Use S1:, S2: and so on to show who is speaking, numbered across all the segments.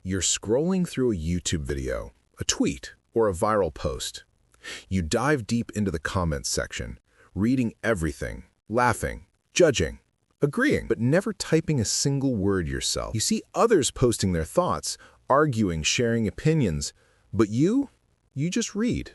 S1: You're scrolling through a YouTube video, a tweet, or a viral post. You dive deep into the comments section, reading everything, laughing, judging, agreeing, but never typing a single word yourself. You see others posting their thoughts, arguing, sharing opinions, but you just read.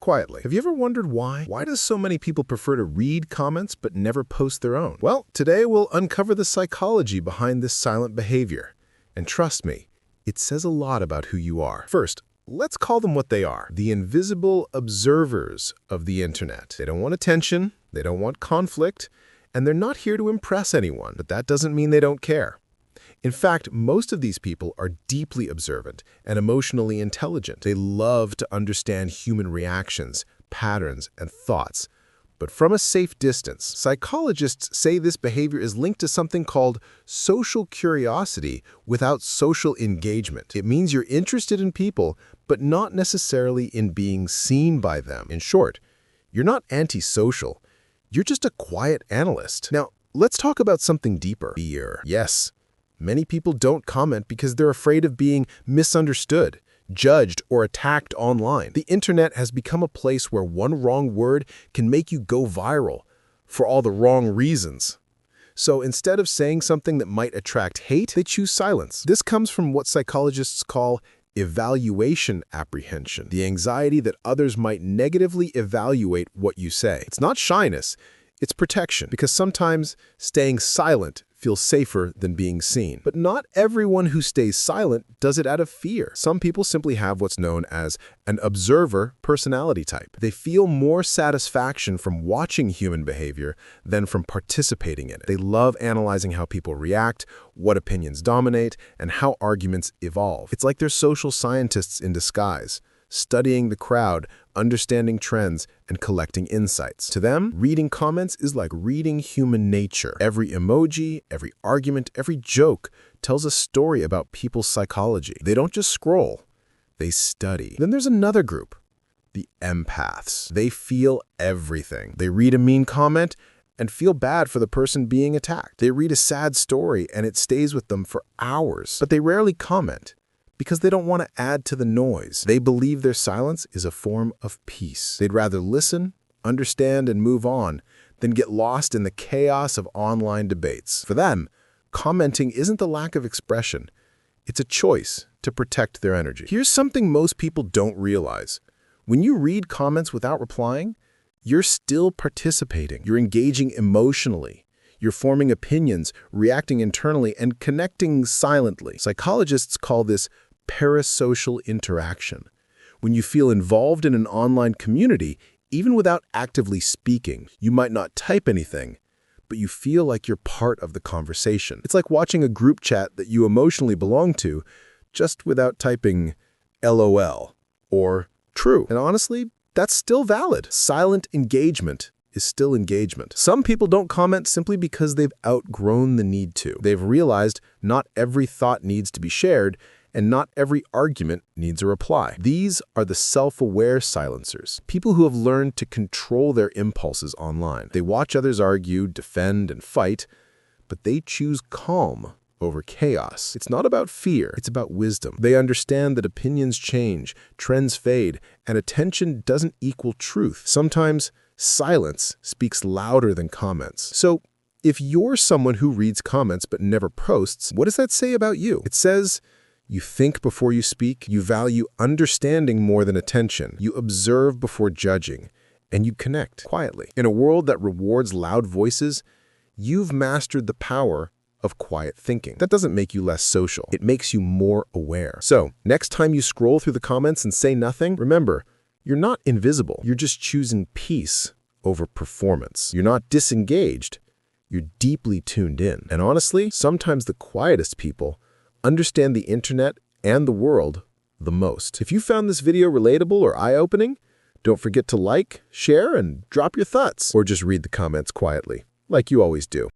S1: Quietly. Have you ever wondered why? Why do so many people prefer to read comments but never post their own? Well, today we'll uncover the psychology behind this silent behavior. And trust me, it says a lot about who you are. First, let's call them what they are. The invisible observers of the internet. They don't want attention, they don't want conflict, and they're not here to impress anyone, but that doesn't mean they don't care. In fact, most of these people are deeply observant and emotionally intelligent. They love to understand human reactions, patterns, and thoughts. But from a safe distance, psychologists say this behavior is linked to something called social curiosity without social engagement. It means you're interested in people, but not necessarily in being seen by them. In short, you're not antisocial. You're just a quiet analyst. Now, let's talk about something deeper. Fear. Yes. Many people don't comment because they're afraid of being misunderstood, judged, or attacked online. The internet has become a place where one wrong word can make you go viral for all the wrong reasons. So instead of saying something that might attract hate, they choose silence. This comes from what psychologists call evaluation apprehension, the anxiety that others might negatively evaluate what you say. It's not shyness, it's protection, because sometimes staying silent feels safer than being seen. But not everyone who stays silent does it out of fear. Some people simply have what's known as an observer personality type. They feel more satisfaction from watching human behavior than from participating in it. They love analyzing how people react, what opinions dominate, and how arguments evolve. It's like they're social scientists in disguise, studying the crowd, understanding trends, and collecting insights. To them, reading comments is like reading human nature. Every emoji, every argument, every joke tells a story about people's psychology. They don't just scroll, they study. Then there's another group, the empaths. They feel everything. They read a mean comment and feel bad for the person being attacked. They read a sad story and it stays with them for hours, but they rarely comment, because they don't want to add to the noise. They believe their silence is a form of peace. They'd rather listen, understand, and move on than get lost in the chaos of online debates. For them, commenting isn't the lack of expression. It's a choice to protect their energy. Here's something most people don't realize. When you read comments without replying, you're still participating. You're engaging emotionally. You're forming opinions, reacting internally, and connecting silently. Psychologists call this parasocial interaction. When you feel involved in an online community, even without actively speaking, you might not type anything, but you feel like you're part of the conversation. It's like watching a group chat that you emotionally belong to, just without typing LOL or true. And honestly, that's still valid. Silent engagement is still engagement. Some people don't comment simply because they've outgrown the need to. They've realized not every thought needs to be shared, and not every argument needs a reply. These are the self-aware silencers, people who have learned to control their impulses online. They watch others argue, defend, and fight, but they choose calm over chaos. It's not about fear, it's about wisdom. They understand that opinions change, trends fade, and attention doesn't equal truth. Sometimes silence speaks louder than comments. So, if you're someone who reads comments but never posts, what does that say about you? It says you think before you speak, you value understanding more than attention, you observe before judging, and you connect quietly. In a world that rewards loud voices, you've mastered the power of quiet thinking. That doesn't make you less social. It makes you more aware. So, next time you scroll through the comments and say nothing, remember, you're not invisible. You're just choosing peace over performance. You're not disengaged. You're deeply tuned in. And honestly, sometimes the quietest people understand the internet and the world the most. If you found this video relatable or eye-opening, don't forget to like, share, and drop your thoughts. Or just read the comments quietly, like you always do.